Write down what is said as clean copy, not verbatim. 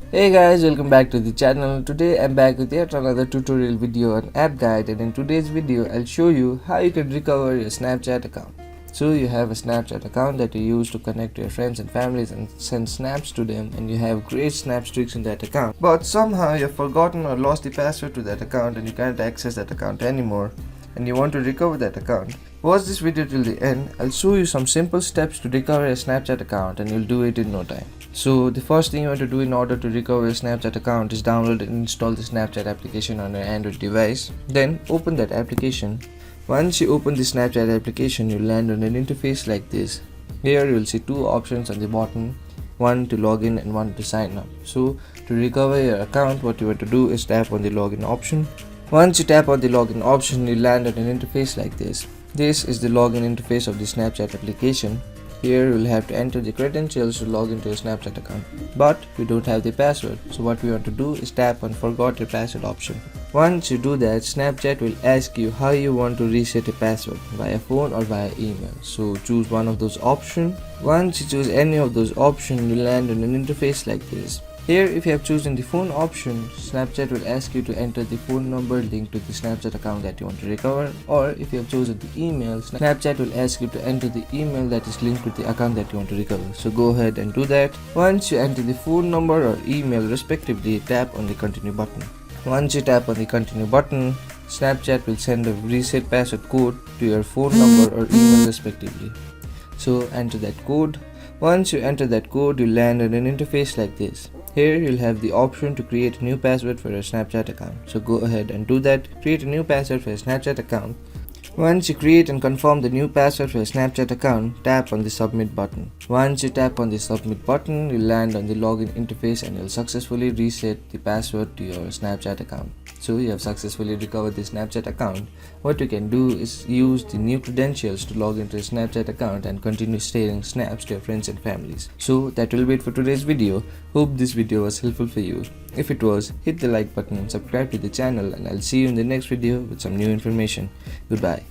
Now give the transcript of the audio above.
Hey guys, welcome back to the channel. Today I'm back with yet another tutorial video on app guide, and in today's video I'll show you how you can recover your Snapchat account. So you have a Snapchat account that you use to connect to your friends and families and send snaps to them, and you have great snap streaks in that account. But somehow you've forgotten or lost the password to that account and you can't access that account anymore, and you want to recover that account. Watch this video till the end. I'll show you some simple steps to recover your Snapchat account and you'll do it in no time. So the first thing you want to do in order to recover your Snapchat account is download and install the Snapchat application on your Android device. Then open that application. Once you open the Snapchat application, you'll land on an interface like this. Here you'll see two options on the bottom, one to log in and one to sign up. So to recover your account, what you want to do is tap on the login option. Once you tap on the login option, you'll land on an interface like this. This is the login interface of the Snapchat application. Here you will have to enter the credentials to log into your Snapchat account. But we don't have the password, so what we want to do is tap on forgot your password option. Once you do that, Snapchat will ask you how you want to reset your password, via phone or via email. So choose one of those options. Once you choose any of those options, you land on an interface like this. Here, if you have chosen the phone option, Snapchat will ask you to enter the phone number linked to the Snapchat account that you want to recover, or if you have chosen the email, Snapchat will ask you to enter the email that is linked to the account that you want to recover. So go ahead and do that. Once you enter the phone number or email respectively, tap on the continue button. Once you tap on the continue button, Snapchat will send a reset password code to your phone number or email respectively. So enter that code. Once you enter that code, you land on an interface like this. Here you'll have the option to create a new password for your Snapchat account. So go ahead and do that. Create a new password for your Snapchat account. Once you create and confirm the new password for your Snapchat account, tap on the submit button. Once you tap on the submit button, you'll land on the login interface and you'll successfully reset the password to your Snapchat account. So you have successfully recovered the Snapchat account. What you can do is use the new credentials to log into your Snapchat account and continue sharing snaps to your friends and families. So that will be it for today's video. Hope this video was helpful for you. If it was, hit the like button and subscribe to the channel, and I'll see you in the next video with some new information. Goodbye.